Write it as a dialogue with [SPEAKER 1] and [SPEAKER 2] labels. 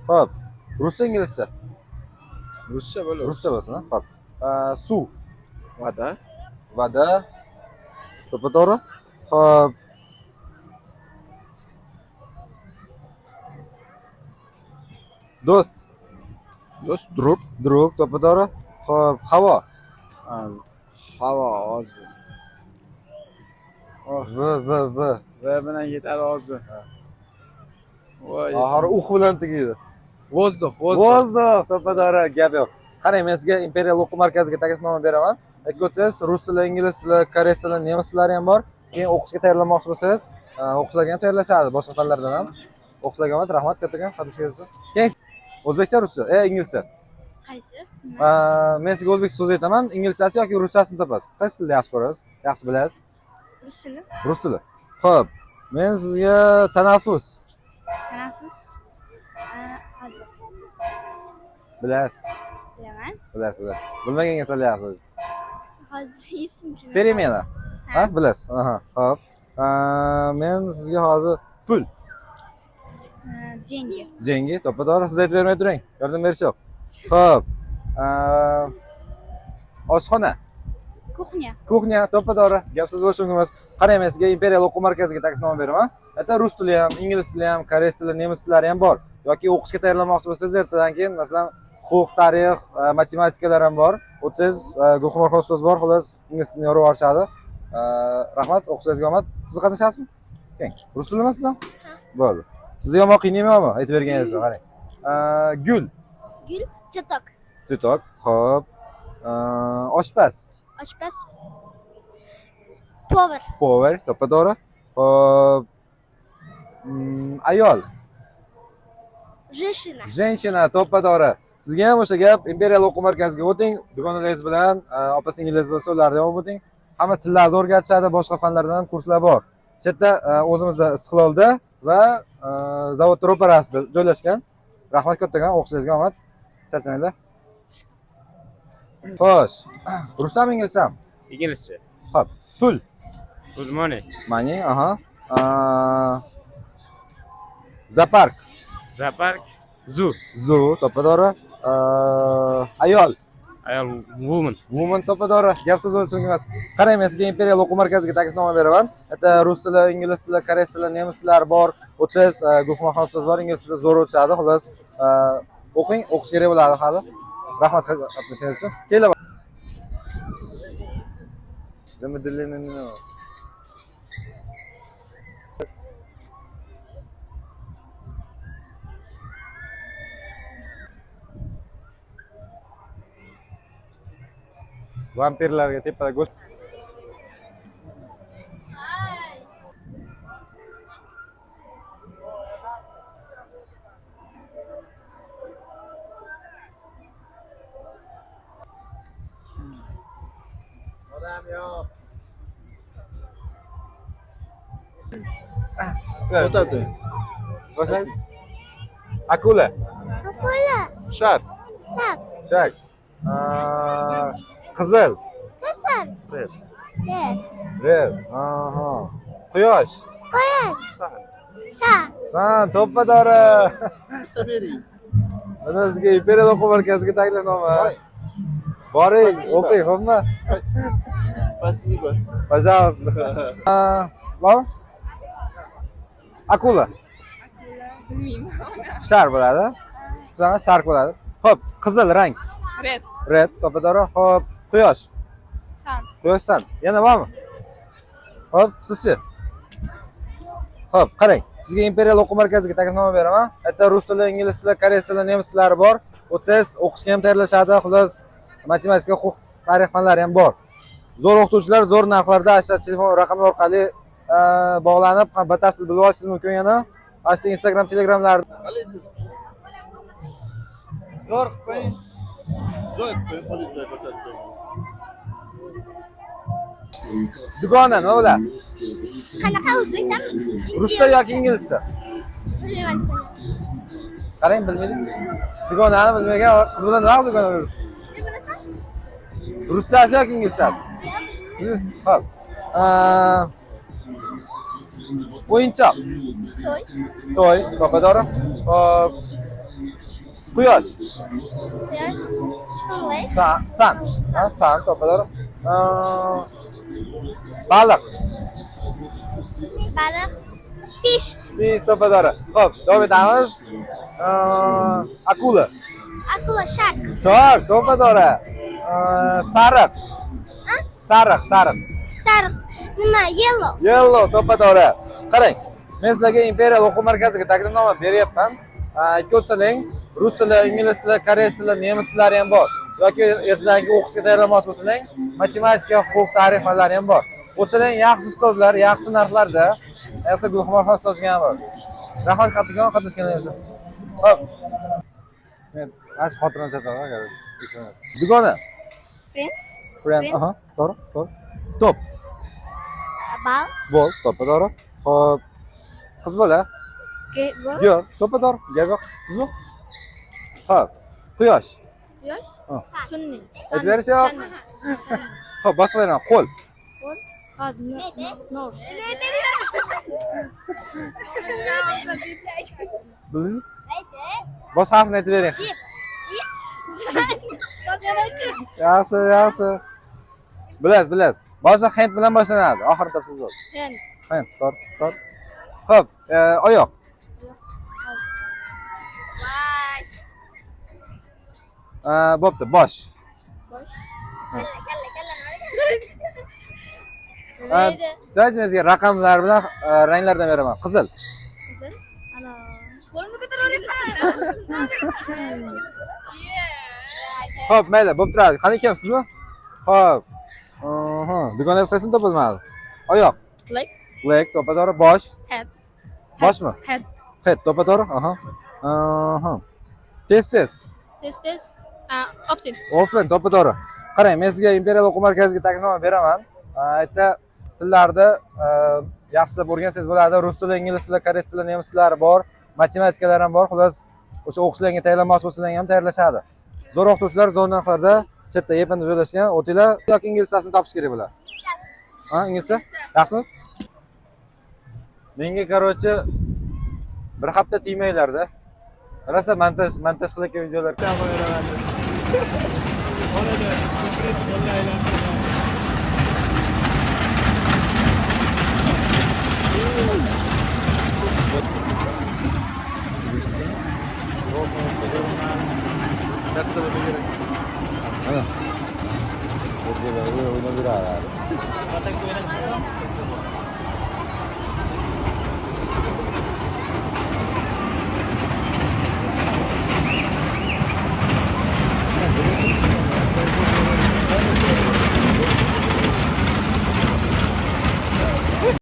[SPEAKER 1] Xo'p. Ruscha, inglizcha?
[SPEAKER 2] Ruscha bo'ladi.
[SPEAKER 1] Ruscha bo'lsin, ha? Xo'p. Suv.
[SPEAKER 2] Vada.
[SPEAKER 1] Vada. To'g'ri. Xo'p. Do'st.
[SPEAKER 2] Do'st, druг.
[SPEAKER 1] Drug, to'g'ri. Xo'p, havo.
[SPEAKER 2] Havo, ozi.
[SPEAKER 1] V.
[SPEAKER 2] V bilan yetadi ozi. Voy.
[SPEAKER 1] Oxiri bilan tugaydi.
[SPEAKER 2] Vozdux.
[SPEAKER 1] Vozdux, to'g'ri, gap yo'q. Qarang, men sizga Imperial o'quv markaziga taklifnoma beraman. Aytib o'tsangiz, rus tili, ingliz tili, koreys tili, nemis tillari ham bor. Keyin o'qishga tayyorlanmoqchi bo'lsangiz, o'qishlarga ham tayyorlashadi, boshqa fanlardan ham. O'qishlarga ham rahmat kattakon qatnashganingiz uchun. Keyin o'zbekcha, ruscha, inglizcha.
[SPEAKER 3] Qaysi?
[SPEAKER 1] Men sizga o'zbekcha so'z aytaman, inglizchasi yoki ruschasini topasiz. Qaysi tilni yaxshi ko'rasiz? Yaxshi bilasiz?
[SPEAKER 3] Rus tili.
[SPEAKER 1] Rus tili. Xo'p, men sizga tanaffus.
[SPEAKER 3] Tanaffus. Hozir.
[SPEAKER 1] Bilasiz.
[SPEAKER 3] Bilaman.
[SPEAKER 1] Bilasiz. Bilmaganga solyapsiz.
[SPEAKER 3] Hozir ismim kim?
[SPEAKER 1] Перемена. Ha, bilasiz. Aha, xo'p. Men sizga hozir pul.
[SPEAKER 3] Деньги.
[SPEAKER 1] Dengi, to'g'ri, siz aytib bermay turing. Yordam berish yo'q. Xo'p. Oshxona.
[SPEAKER 3] Kuxnya.
[SPEAKER 1] Kuxnya, to'g'ri. Gap so'z bo'lishi mumkin emas. Qarang, men sizga Imperial o'quv markaziga taklifnoma beraman. Ayta rus tili ham, ingliz tili ham, koreys tili, nemis tillari ham bor. Yoki o'qishga tayyorlanmoqchi bo'lsangiz, ertadan keyin, masalan, huquq, tarix, matematikalar ham bor. O'tsangiz, Gulxumorxon ustoz bor, xolos, ingliz tilini yorib yuborishadi. Rahmat, o'qishlaringizga omad. Siz qatnashasizmi? Keling. Rus tilimi siz ham? Bo'ldi. Sizni yomon qiynaymanmi? Aytib berganingizni qarang. Gul.
[SPEAKER 3] Gul. Цветок.
[SPEAKER 1] Цветок. Xo'p. Oshpaz.
[SPEAKER 3] Oshpaz. Повар.
[SPEAKER 1] Повар, to'g'ri. Xo'p. Ayol.
[SPEAKER 3] Женщина.
[SPEAKER 1] Женщина, to'g'ri. Sizga ham o'sha gap Imperial o'quv markaziga o'ting, dugonalaringiz bilan, opa-singillar bo'lsa, ularni ham o'ting. Hamma tillarni o'rgatishadi, boshqa fanlardan ham kurslar bor. Bu yerda o'zimizda Istiqlolda va zavod ro'parasida joylashgan. Rahmat kattakon, o'qishlaringizga omad. Charchamanglar. Xo'sh. Ruschami, inglizchami?
[SPEAKER 4] İngilizce.
[SPEAKER 1] Xo'p. Pul.
[SPEAKER 4] Good money.
[SPEAKER 1] Money, aha. Zoopark.
[SPEAKER 4] Zoopark. Zoo.
[SPEAKER 1] Zoo, to'g'ri. Ayol.
[SPEAKER 4] Ayol. Woman.
[SPEAKER 1] Woman, to'g'ri. Gap so'z bo'lishi mumkin emas. Qarang, men sizga Imperial o'quv markaziga taklifnoma beraman. Bitta rus tili, ingliz tili, koreys tili, nemis tillari bor. O'tsangiz, Gulxumorxon ustoz bor, ingliz tilida zo'r o'tishadi. Xolos, o'qing, o'qish kerak bo'ladi hali. Rahmat qatnashishingiz uchun. Kelaman. Zamedlenini. Vampirlarga tepada go'sht.
[SPEAKER 2] Odam yo'q. O'tadi.
[SPEAKER 1] Boshlaymiz. Akula.
[SPEAKER 3] Akula.
[SPEAKER 2] Shar.
[SPEAKER 3] Sap.
[SPEAKER 1] Shak. Qizil.
[SPEAKER 3] Kasal.
[SPEAKER 1] Red.
[SPEAKER 3] Red.
[SPEAKER 1] Aha. Quyosh.
[SPEAKER 3] Quyosh. Cha.
[SPEAKER 1] San, to'g'ri.
[SPEAKER 2] Bering.
[SPEAKER 1] Mana sizga Imperial o'quv markaziga taklifnoma. Boring, o'qing, xo'pmi?
[SPEAKER 2] Спасибо.
[SPEAKER 1] Пожалуйста. Bormi? Akula.
[SPEAKER 5] Bilmayman.
[SPEAKER 1] Shar bo'ladi. Sizga shark bo'ladi. Xo'p, qizil rang.
[SPEAKER 5] Red.
[SPEAKER 1] Red, to'g'ri. Xo'p, quyosh.
[SPEAKER 5] Sun.
[SPEAKER 1] Quyosh san. Yana bormi? Xo'p, sizchi? Xo'p, qarang. Sizga Imperial o'quv markaziga taklifnoma beraman. Bitta rus tili, ingliz tili, koreys tili, nemis tillari bor. O'tsangiz, o'qishga ham tayyorlashadi. Xolos, matematika, huquq, tarix fanlari ham bor. Zo'r o'qituvchilar zo'r narxlarda telefon raqami orqali bog'lanib, batafsil bilib olishingiz mumkin yana. Asta Instagram, Telegramlar.
[SPEAKER 2] Qalaysiz? Zo'r qo'ying. Zo'r qo'ying, qo'lingizga ko'rsatib.
[SPEAKER 1] Dugona nima bo'ladi?
[SPEAKER 3] Qanaqa o'zbekchami?
[SPEAKER 1] Ruscha yoki inglizcha?
[SPEAKER 3] Bilmayman.
[SPEAKER 1] Qarang, bilmaydik. Dugonani bilmagan qiz bilan nima dugona yuribsiz?
[SPEAKER 3] Sen bilasan?
[SPEAKER 1] Ruschasi yoki inglizchasi? Xo'p. O'yinchoq.
[SPEAKER 3] To'y.
[SPEAKER 1] To'y, to'g'ri. Xo'p. Quyosh.
[SPEAKER 3] Quyosh. Sunlight.
[SPEAKER 1] Sun. Ha, sun to'g'ri. Baliq.
[SPEAKER 3] Baliq. Fish.
[SPEAKER 1] Fish to'g'ri. Xo'p, davom etamiz. Akula.
[SPEAKER 3] Akula. Shark.
[SPEAKER 1] Shark to'g'ri. Sariq. Sariq.
[SPEAKER 3] Sariq. Nima? Yellow.
[SPEAKER 1] Yellow to'g'ri. Qarang. Men sizlarga Imperial o'quv markaziga taklifnoma beryapman. Ikki o'tsalang, rus tili, ingliz tili, koreys tili, nemis tillari ham bor. Yoki ertadangi o'qishga tayyorlanmoqchi bo'lsangiz, matematika, huquq, tarix fanlari ham bor. O'tsalang yaxshi ustozlar, yaxshi narxlarda, ayniqsa Gulxumorxon ustozga ham bor. Rahmat qattiqroq qatnashganingiz uchun. Xo'p. Men ash xotirani chataman, Dugona. Friend. Aha, to'g'ri. Top.
[SPEAKER 3] Bal.
[SPEAKER 1] Bol, to'g'ri. Xo'p. Qiz bola. Girl, to'g'ri. Gap yo'q. Sizmi? Xo'p. Quyosh.
[SPEAKER 5] Quyosh.
[SPEAKER 1] Ha.
[SPEAKER 5] Sunni.
[SPEAKER 1] Aytib berish yo'q. Xo'p, boshqalardan qo'l.
[SPEAKER 5] Nur.
[SPEAKER 1] Bildingizmi? Boshqa harfni aytib bering. Yaxshi. Bilasiz. Boshqa hind bilan boshlanadi. Oxirida topsiz bo'ldi. Hind, to'g'ri. Xo'p, oyoq. Bo'pti, bosh. Tajimizga raqamlar bilan ranglardan beraman. Qizil.
[SPEAKER 5] Ana. Qo'lni ko'taryapman.
[SPEAKER 1] Xo'p, mayli, bo'p turadi. Qani kim, sizmi? Xo'p. Dugonangiz qaysini topilmadi? Oyoq. Leg, to'g'ri. Bosh.
[SPEAKER 5] Head.
[SPEAKER 1] Boshmi?
[SPEAKER 5] Head.
[SPEAKER 1] Head, to'g'ri. Aha. Tez.
[SPEAKER 5] Often.
[SPEAKER 1] Often, to'g'ri. Qarang, men sizga Imperial o'quv markaziga taklifnoma beraman. Aytda tillarda yaxshilab o'rgansangiz bo'ladi. Rus tili, ingliz tili, koreys tili, nemis tillari bor, matematikalar ham bor. Xullas, o'sha o'qishlarga tayyorlanmoqchi bo'lsangiz ham tayyorlashadi. Zo'r o'qituvchilar zo'r narxlarda chetda yepanda joylashgan. O'tinglar yoki inglizchasini topish kerak bo'ladi. Ha, inglizcha? Yaxshimisiz? Menga, короче, bir hafta tegmanglar-da. Rosa montaj qilayotgan videolar Mana. O'ynab yuradi.